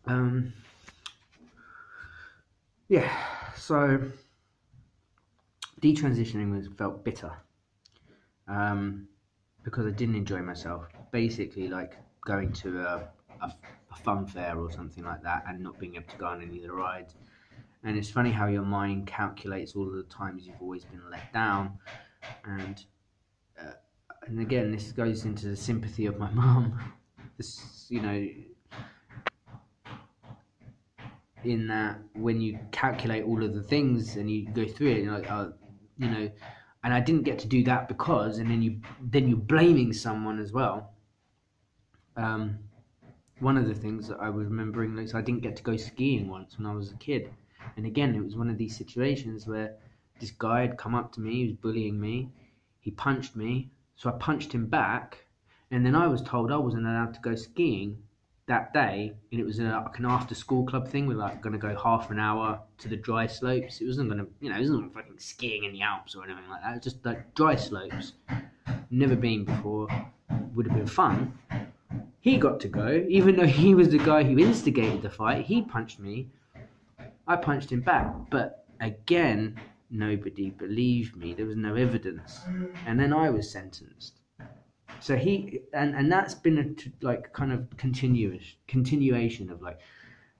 Um, yeah, so detransitioning felt bitter, um, because I didn't enjoy myself. Basically, like going to a fun fair or something like that and not being able to go on any of the rides. And it's funny how your mind calculates all of the times you've always been let down. And uh, and again, this goes into the sympathy of my mum. This, in that when you calculate all of the things and you go through it, you're like, you know, and I didn't get to do that because, and then you're blaming someone as well. Um, One of the things that I was remembering is I didn't get to go skiing once when I was a kid, and again, it was one of these situations where this guy had come up to me, he was bullying me, he punched me, so I punched him back, and then I was told I wasn't allowed to go skiing that day, and it was like an after school club thing. We're like going to go half an hour to the dry slopes. It wasn't going to, it wasn't fucking skiing in the Alps or anything like that. It was just like dry slopes. Never been before. Would have been fun. He got to go, even though he was the guy who instigated the fight. He punched me. I punched him back. But again, nobody believed me. There was no evidence. And then I was sentenced. So and that's been a like kind of continuation of like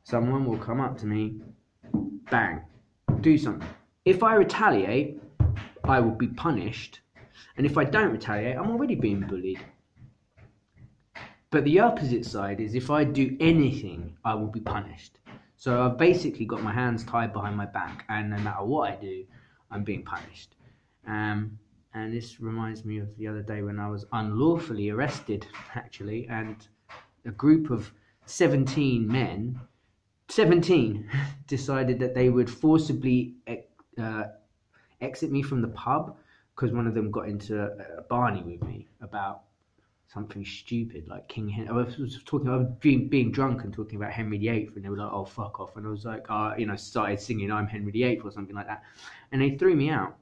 someone will come up to me, bang, do something. If I retaliate, I will be punished. And if I don't retaliate, I'm already being bullied. But the opposite side is if I do anything, I will be punished. So I've basically got my hands tied behind my back, and no matter what I do, I'm being punished. And this reminds me of the other day when I was unlawfully arrested, actually, and a group of 17 men, 17, decided that they would forcibly uh, exit me from the pub because one of them got into a Barney with me about something stupid like King Henry. I was being drunk and talking about Henry VIII, and they were like, "Oh, fuck off!" And I was like, started singing "I'm Henry VIII" or something like that, and they threw me out.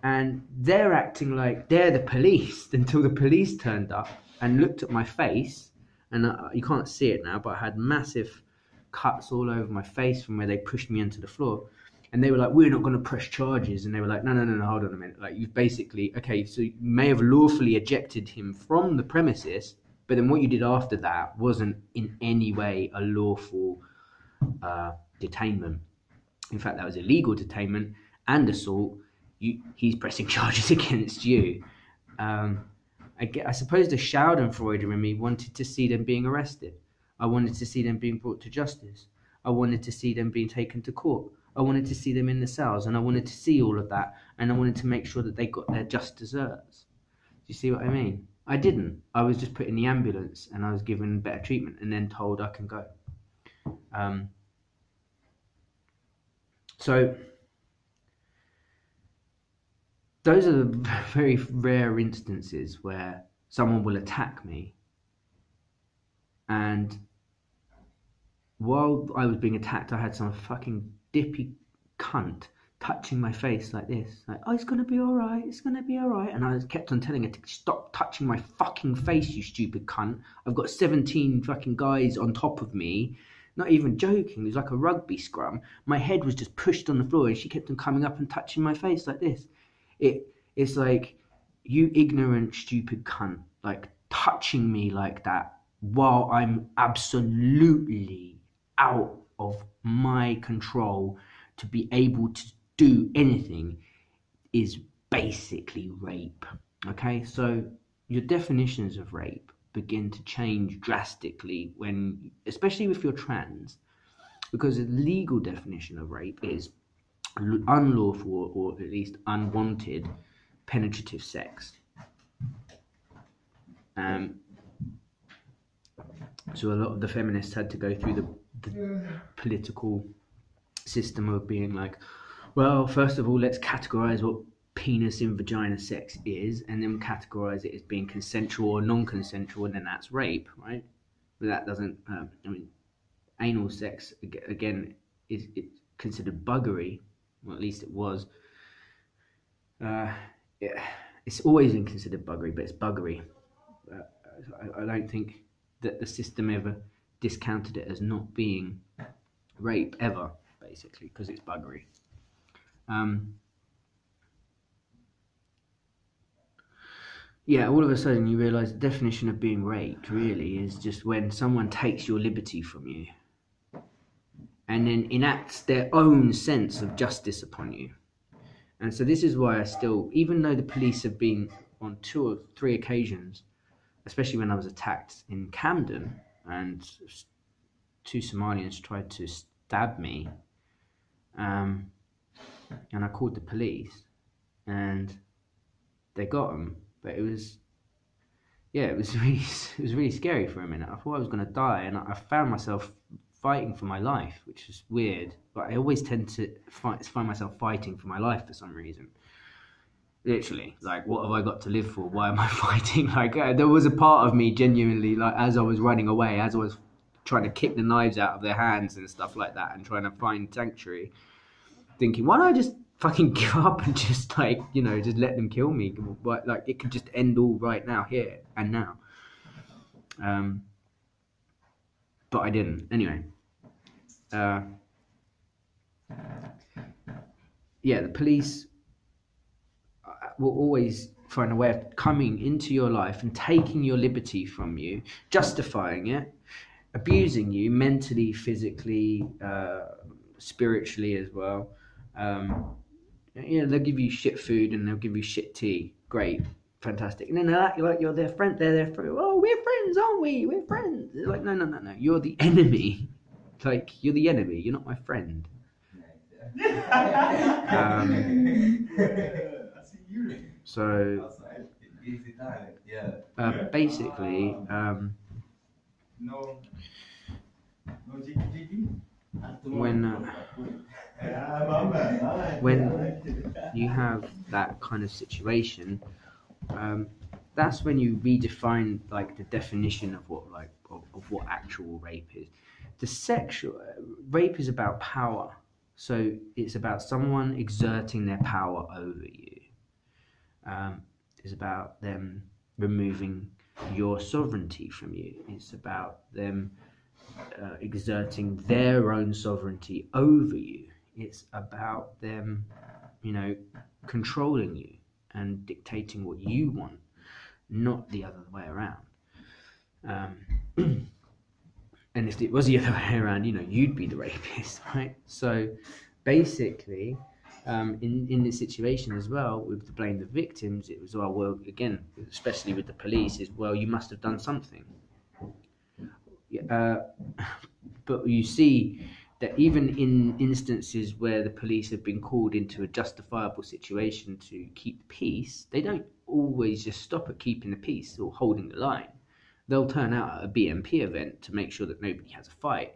And they're acting like they're the police until the police turned up and looked at my face, and you can't see it now, but I had massive cuts all over my face from where they pushed me into the floor. And they were like, "We're not going to press charges." And they were like, "No, no, no, no, hold on a minute. Like, you've basically, okay, so you may have lawfully ejected him from the premises, but then what you did after that wasn't in any way a lawful detainment. In fact, that was illegal detainment and assault. He's pressing charges against you." I suppose the Schadenfreude in me wanted to see them being arrested. I wanted to see them being brought to justice. I wanted to see them being taken to court. I wanted to see them in the cells, and I wanted to see all of that, and I wanted to make sure that they got their just desserts. Do you see what I mean? I didn't. I was just put in the ambulance, and I was given better treatment, and then told I can go. Um, so those are the very rare instances where someone will attack me, and while I was being attacked, I had some fucking dippy cunt touching my face like this, like, "Oh, it's gonna be all right, it's gonna be all right," and I kept on telling her to stop touching my fucking face, you stupid cunt. I've got 17 fucking guys on top of me. Not even joking. It was like a rugby scrum. My head was just pushed on the floor, and she kept on coming up and touching my face like this. It's like, you ignorant, stupid cunt, like touching me like that while I'm absolutely out of my control to be able to do anything is basically rape. Okay, so your definitions of rape begin to change drastically when, especially if you're trans, because the legal definition of rape is unlawful or at least unwanted penetrative sex. So a lot of the feminists had to go through the political system of being like, well, first of all, let's categorize what penis in vagina sex is, and then categorize it as being consensual or non-consensual, and then that's rape, right? But that doesn't, anal sex, again, is considered buggery, or at least it was. It's always been considered buggery, but it's buggery. I don't think that the system ever discounted it as not being rape ever, basically, because it's buggery. Yeah, all of a sudden you realise the definition of being raped really is just when someone takes your liberty from you and then enacts their own sense of justice upon you. And so this is why I still, even though the police have been on 2 or 3 occasions, especially when I was attacked in Camden and 2 Somalians tried to stab me, and I called the police and they got them. But it was really scary for a minute. I thought I was going to die, and I found myself fighting for my life, which is weird. But I always tend to find myself fighting for my life for some reason. Literally, like, what have I got to live for? Why am I fighting? Like, there was a part of me genuinely, like, as I was running away, as I was trying to kick the knives out of their hands and stuff like that, and trying to find sanctuary, thinking, why don't I just fucking give up and just, like, you know, just let them kill me? But, like, it could just end all right now, here and now. But I didn't. Anyway, yeah, the police will always find a way of coming into your life and taking your liberty from you, justifying it, abusing you mentally, physically, spiritually as well. You know, they'll give you shit food and they'll give you shit tea. Great, fantastic. And then they're like you're their friend. They're their friend. Oh, we're friends, aren't we? We're friends. They're like, no. You're the enemy. Like, you're the enemy. You're not my friend. So basically, when you have that kind of situation, that's when you redefine, like, the definition of what, like, of what actual rape is. The sexual rape is about power, so it's about someone exerting their power over you. It's about them removing your sovereignty from you. It's about them exerting their own sovereignty over you. It's about them, you know, controlling you and dictating what you want, not the other way around. And if it was the other way around, you know, you'd be the rapist, right? So basically, in this situation as well, with the blame the victims, it was, well, again, especially with the police, is, well, you must have done something. But you see that even in instances where the police have been called into a justifiable situation to keep the peace, they don't always just stop at keeping the peace or holding the line. They'll turn out at a BMP event to make sure that nobody has a fight.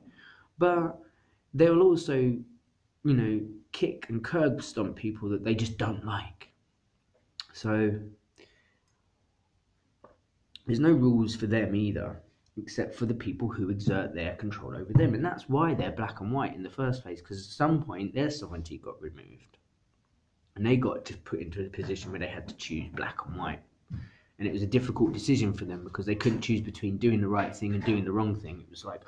But they'll also, you know, kick and curb stomp people that they just don't like. So there's no rules for them either, except for the people who exert their control over them. And that's why they're black and white in the first place, because at some point their sovereignty got removed. And they got to put into a position where they had to choose black and white. And it was a difficult decision for them because they couldn't choose between doing the right thing and doing the wrong thing. It was like,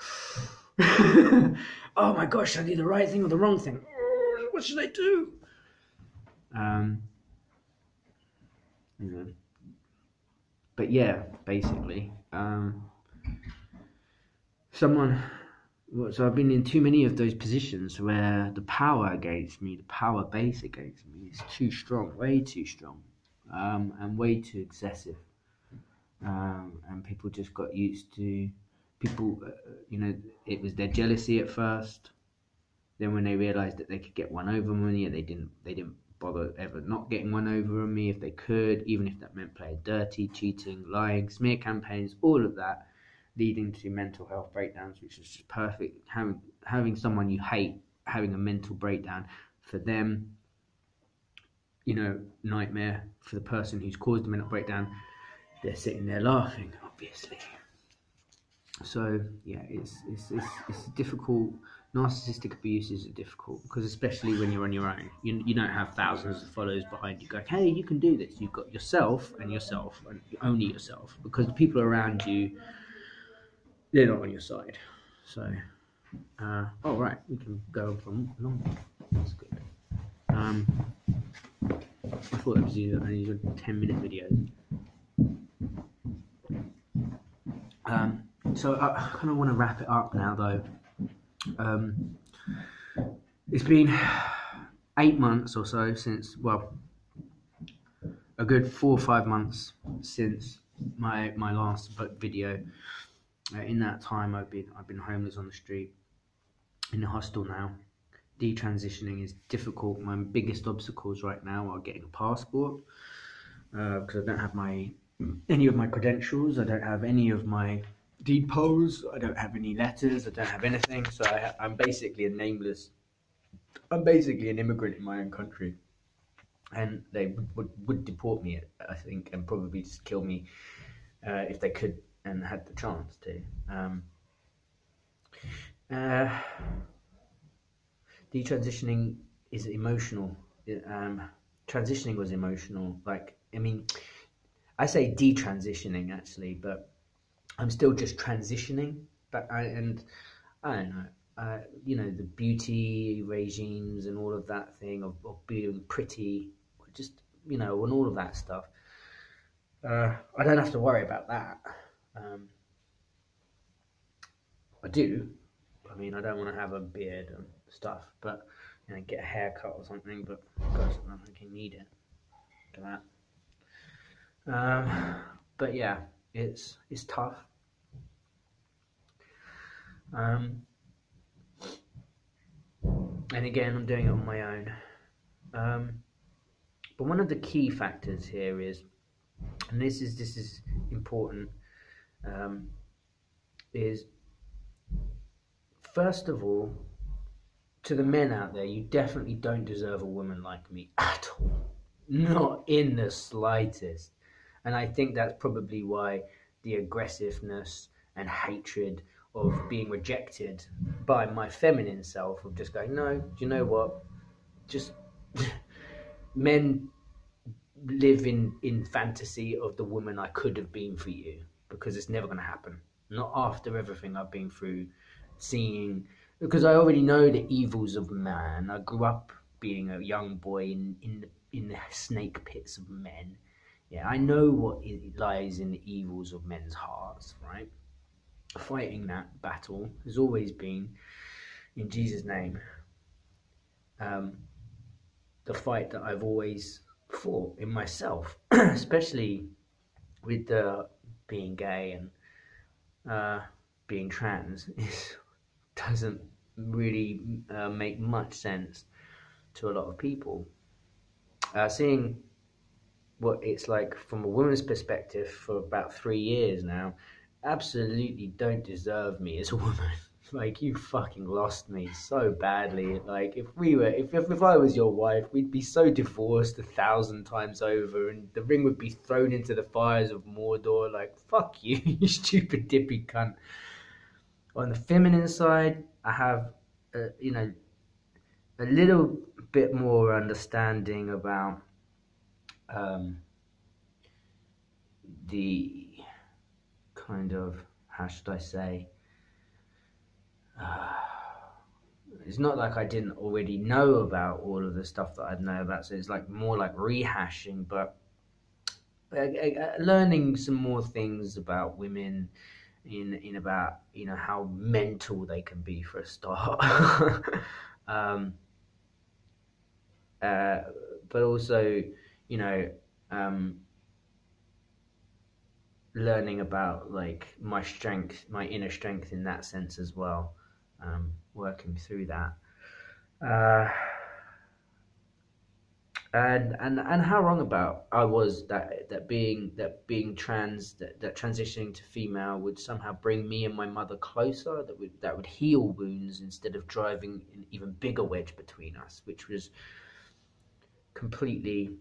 oh my gosh, should I do the right thing or the wrong thing? What should I do? You know. But yeah, basically, so I've been in too many of those positions where the power against me, the power base against me is too strong, way too strong. And way too excessive, and people just got used to people. You know, it was their jealousy at first. Then when they realised that they could get one over on me, they didn't bother ever not getting one over on me if they could, even if that meant playing dirty, cheating, lying, smear campaigns, all of that, leading to mental health breakdowns, which is just perfect. Having someone you hate having a mental breakdown, for them, you know, nightmare. For the person who's caused the mental breakdown, they're sitting there laughing, obviously. So yeah, it's difficult. Narcissistic abuse is difficult because, especially when you're on your own, you don't have thousands of followers behind you going, hey, you can do this. You've got yourself and only yourself, because the people around you, they're not on your side. So, oh right, we can go from longer. That's good. I thought it was only 10-minute videos. So I kind of want to wrap it up now, though. It's been 8 months or so since, well, a good 4 or 5 months since my last video. In that time, I've been homeless on the street, in the hostel now. Detransitioning is difficult. My biggest obstacles right now are getting a passport, because I don't have any of my credentials. I don't have any of my deed polls. I don't have any letters. I don't have anything. So I'm basically a nameless. I'm basically an immigrant in my own country, and they would deport me, I think, and probably just kill me if they could and had the chance to. Detransitioning is emotional. Transitioning was emotional. Like, I mean, I say detransitioning actually, but I'm still just transitioning. But I don't know. You know, the beauty regimes and all of that thing of being pretty, just, you know, and all of that stuff. I don't have to worry about that. I do. I mean, I don't want to have a beard and stuff, but, you know, get a haircut or something. But of course, I don't think you need it for that. But yeah, it's tough. And again, I'm doing it on my own. But one of the key factors here is, and this is important, is first of all, to the men out there, you definitely don't deserve a woman like me at all. Not in the slightest. And I think that's probably why the aggressiveness and hatred of being rejected by my feminine self, of just going, no, do you know what? Just men live in fantasy of the woman I could have been for you, because it's never going to happen. Not after everything I've been through, seeing, because I already know the evils of man. I grew up being a young boy in the snake pits of men. Yeah, I know what lies in the evils of men's hearts, right? Fighting that battle has always been, in Jesus' name, the fight that I've always fought in myself, especially with being gay and being trans. It doesn't really make much sense to a lot of people. Seeing what it's like from a woman's perspective for about 3 years now, absolutely don't deserve me as a woman. Like, you fucking lost me so badly. Like, if I was your wife, we'd be so divorced 1,000 times over, and the ring would be thrown into the fires of Mordor. Like, fuck you, you stupid dippy cunt. On the feminine side, I have, you know, a little bit more understanding about the kind of, how should I say, it's not like I didn't already know about all of the stuff that I'd know about, so it's like more like rehashing, but learning some more things about women, in about, you know, how mental they can be for a start. But also, you know, learning about, like, my strength, my inner strength in that sense as well, working through that, and how wrong about I was that being trans, that transitioning to female would somehow bring me and my mother closer, that would heal wounds instead of driving an even bigger wedge between us, which was completely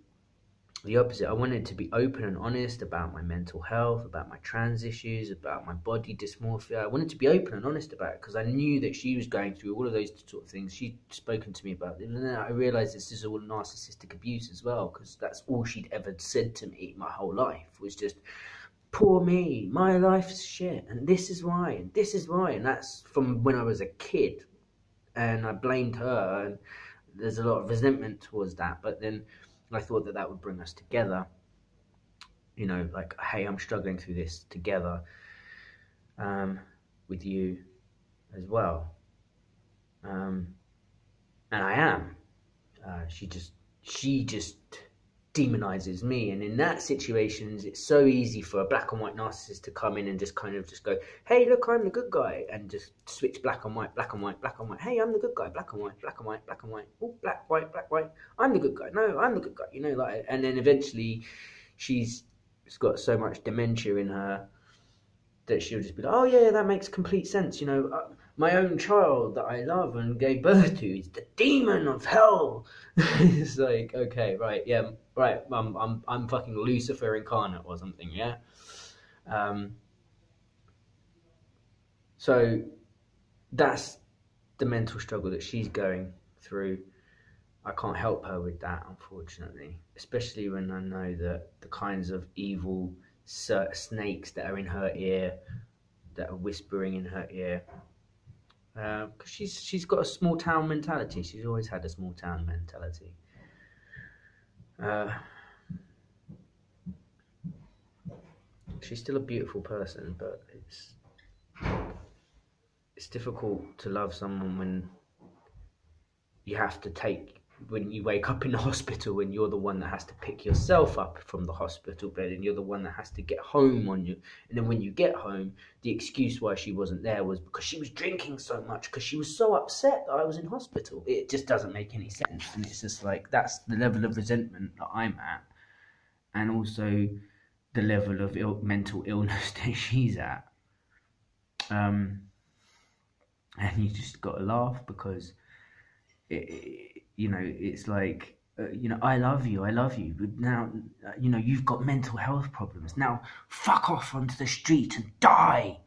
the opposite. I wanted to be open and honest about my mental health, about my trans issues, about my body dysmorphia. I wanted to be open and honest about it because I knew that she was going through all of those sort of things. She'd spoken to me about it, and then I realised this is all narcissistic abuse as well, because that's all she'd ever said to me my whole life, was just poor me, my life's shit, and this is why, and this is why. And that's from when I was a kid, and I blamed her, and there's a lot of resentment towards that. But then I thought that would bring us together, you know, like, hey, I'm struggling through this together, with you as well. And I am. She just demonizes me, and in that situations, it's so easy for a black and white narcissist to come in and just kind of just go, hey, look, I'm the good guy, and just switch black and white, black and white, black and white. Hey, I'm the good guy, black and white, black and white, black and white. Oh, black, white. I'm the good guy. No, I'm the good guy. You know, like, and then eventually, she's got so much dementia in her that she'll just be like, oh yeah, that makes complete sense. You know, my own child that I love and gave birth to is the demon of hell. It's like, okay, right, yeah, right. I'm fucking Lucifer incarnate or something, yeah. So that's the mental struggle that she's going through. I can't help her with that, unfortunately, especially when I know that the kinds of evil snakes that are in her ear, that are whispering in her ear, because she's got a small town mentality. She's always had a small town mentality. She's still a beautiful person, but it's difficult to love someone when you have to when you wake up in the hospital and you're the one that has to pick yourself up from the hospital bed, and you're the one that has to get home on you. And then when you get home, the excuse why she wasn't there was because she was drinking so much, because she was so upset that I was in hospital. It just doesn't make any sense. And it's just like, that's the level of resentment that I'm at, and also the level of mental illness that she's at. And you just got to laugh, because you know, it's like, you know, I love you, but now, you know, you've got mental health problems. Now, fuck off onto the street and die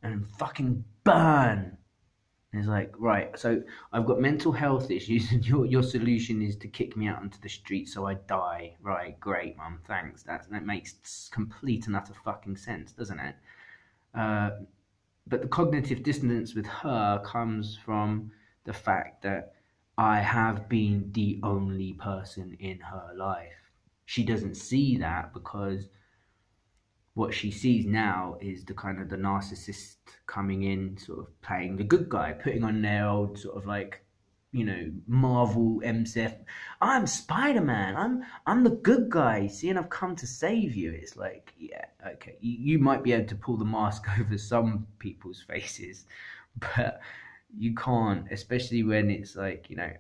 and fucking burn. And it's like, right, so I've got mental health issues, and your solution is to kick me out onto the street so I die. Right, great, Mum, thanks. That makes complete and utter fucking sense, doesn't it? But the cognitive dissonance with her comes from the fact that I have been the only person in her life. She doesn't see that, because what she sees now is the kind of the narcissist coming in, sort of playing the good guy, putting on their old sort of like, you know, Marvel MCF. I'm Spider-Man. I'm the good guy. See, and I've come to save you. It's like, yeah, okay, you might be able to pull the mask over some people's faces, but you can't, especially when it's like, you know,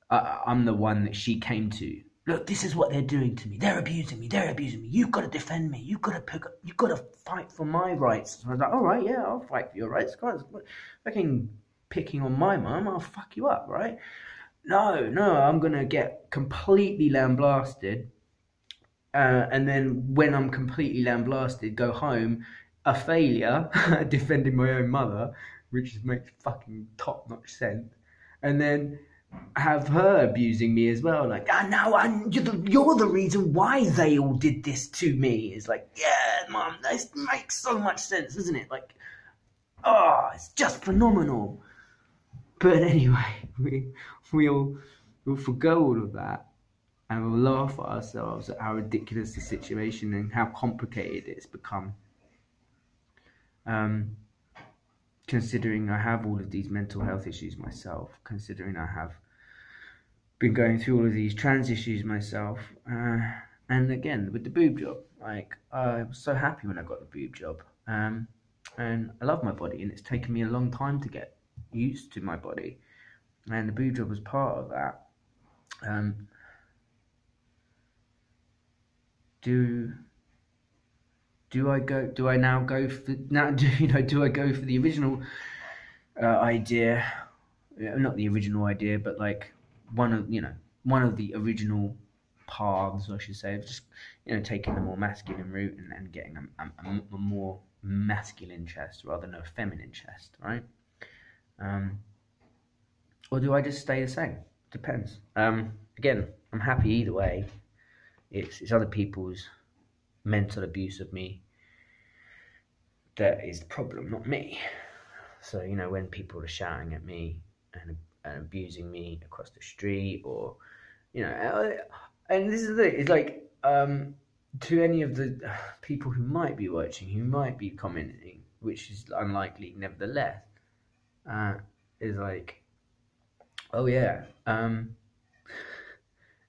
I'm the one that she came to. Look, this is what they're doing to me. They're abusing me. You've got to defend me. You've got to fight for my rights. So I was like, all right, yeah, I'll fight for your rights. Guys, fucking picking on my mum, I'll fuck you up, right? No, I'm going to get completely lambasted. And then when I'm completely lambasted, go home, a failure, defending my own mother, which makes fucking top-notch sense. And then have her abusing me as well, like, you're the reason why they all did this to me. It's like, yeah, Mum, this makes so much sense, doesn't it? Like, oh, it's just phenomenal. But anyway, we'll forgo all of that, and we'll laugh at ourselves at how ridiculous the situation and how complicated it's become. Considering I have all of these mental health issues myself, considering I have been going through all of these trans issues myself, and again, with the boob job, like, I was so happy when I got the boob job, and I love my body, and it's taken me a long time to get used to my body, and the boob job was part of that. Do I go for the original idea? Not the original idea, but like one of the original paths, I should say, of just, you know, taking the more masculine route and getting a more masculine chest rather than a feminine chest, right? Or do I just stay the same? Depends. Again, I'm happy either way. It's other people's mental abuse of me that is the problem, not me. So, you know, when people are shouting at me and abusing me across the street, or, you know, and this is the thing, it's like, to any of the people who might be watching, who might be commenting, which is unlikely nevertheless, is like, oh yeah,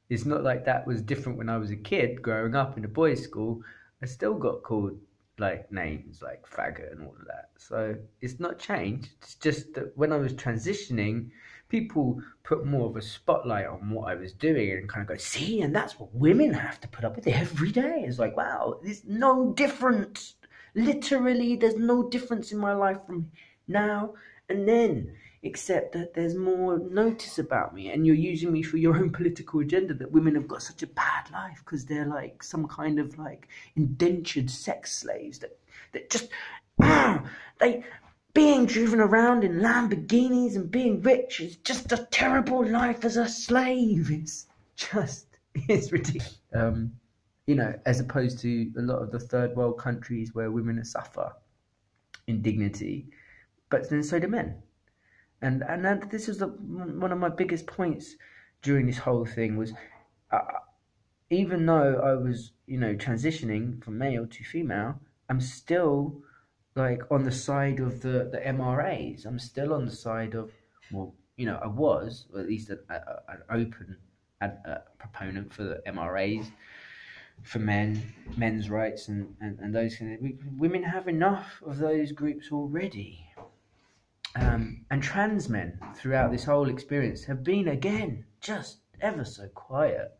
it's not like that was different when I was a kid growing up in a boys' school. I still got called like names like faggot and all of that. So it's not changed. It's just that when I was transitioning, people put more of a spotlight on what I was doing and kind of go, see, and that's what women have to put up with every day. It's like, wow, there's no difference. Literally, there's no difference in my life from now and then, except that there's more notice about me, and you're using me for your own political agenda, that women have got such a bad life because they're like some kind of like indentured sex slaves that just they being driven around in Lamborghinis and being rich is just a terrible life as a slave. It's ridiculous. You know, as opposed to a lot of the third world countries where women suffer indignity, but then so do men. And this was one of my biggest points during this whole thing was, even though I was, you know, transitioning from male to female, I'm still like on the side of the MRAs. I'm still on the side of, well, you know, I was, or at least an open proponent for the MRAs, for men's rights and those kind of, women have enough of those groups already. And trans men throughout this whole experience have been, again, just ever so quiet.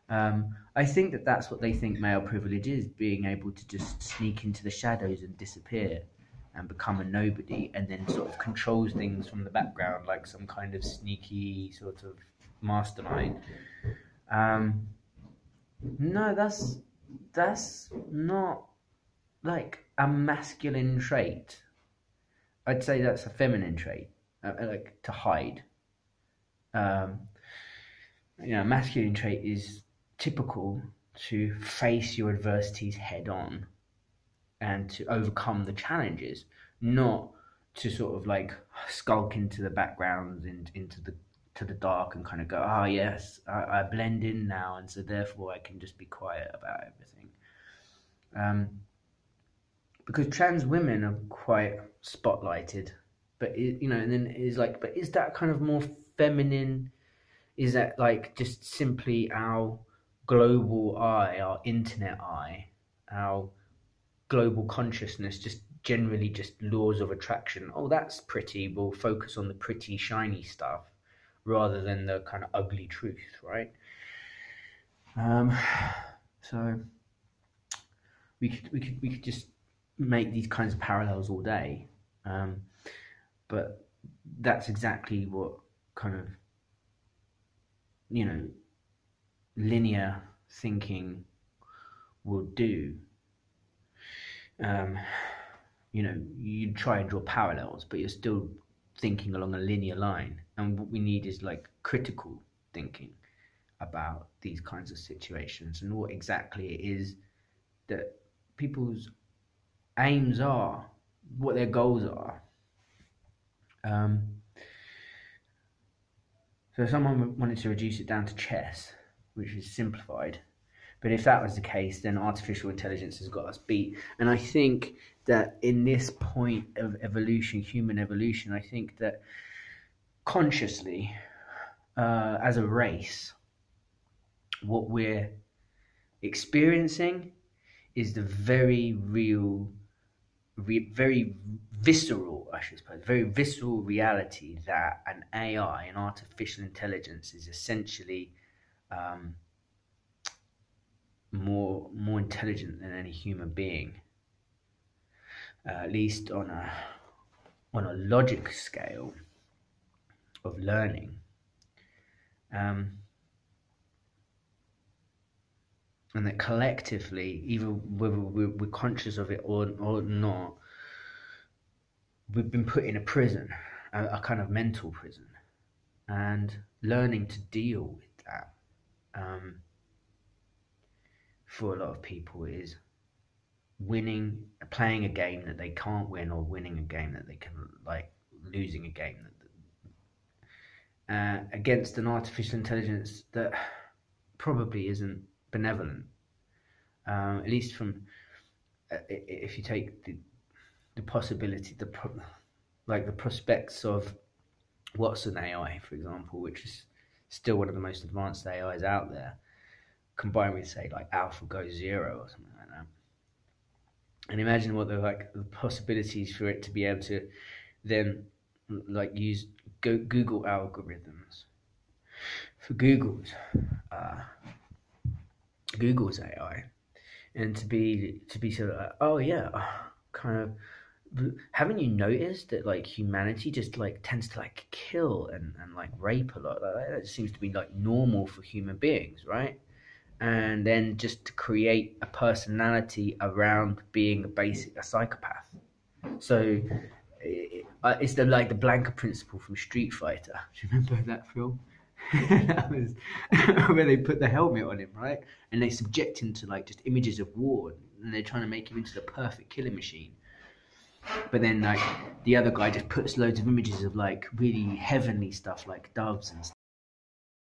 I think that that's what they think male privilege is, being able to just sneak into the shadows and disappear and become a nobody, and then sort of controls things from the background like some kind of sneaky sort of mastermind. No, that's not like a masculine trait. I'd say that's a feminine trait, like to hide. You know, a masculine trait is typical to face your adversities head on and to overcome the challenges, not to sort of like skulk into the background and into the dark and kind of go, oh yes, I blend in now, and so therefore I can just be quiet about everything. Because trans women are quite spotlighted, but you know, and then it's like, but is that kind of more feminine? Is that like just simply our global eye, our internet eye, our global consciousness, just generally just laws of attraction? Oh, that's pretty. We'll focus on the pretty, shiny stuff rather than the kind of ugly truth, right? So we could just make these kinds of parallels all day, but that's exactly what kind of, you know, linear thinking will do. You know, you try and draw parallels, but you're still thinking along a linear line, and what we need is like critical thinking about these kinds of situations and what exactly it is that people's aims are, what their goals are. So someone wanted to reduce it down to chess, which is simplified. But if that was the case, then artificial intelligence has got us beat. And I think that in this point of evolution, human evolution, I think that consciously, as a race, what we're experiencing is the very real, very visceral, I should suppose, very visceral reality that an AI, an artificial intelligence, is essentially more intelligent than any human being, at least on a logic scale of learning. And that collectively, even whether we're conscious of it or not, we've been put in a prison, a kind of mental prison, and learning to deal with that, for a lot of people, is playing a game that they can't win, or winning a game that they can, like losing a game that, against an artificial intelligence that probably isn't benevolent. At least from, if you take the possibility, the prospects of what's an AI, for example, which is still one of the most advanced AIs out there, combined with, say, like AlphaGo Zero or something like that. And imagine what the possibilities for it to be able to then like use Google algorithms for Google's AI, and to be sort of like, oh yeah, kind of. Haven't you noticed that like humanity just like tends to like kill and like rape a lot? Like, that seems to be like normal for human beings, right? And then just to create a personality around being a psychopath. So it's the Blanca principle from Street Fighter. Do you remember that film? That was where they put the helmet on him, right? And they subject him to like just images of war, and they're trying to make him into the perfect killing machine. But then like the other guy just puts loads of images of like really heavenly stuff, like doves and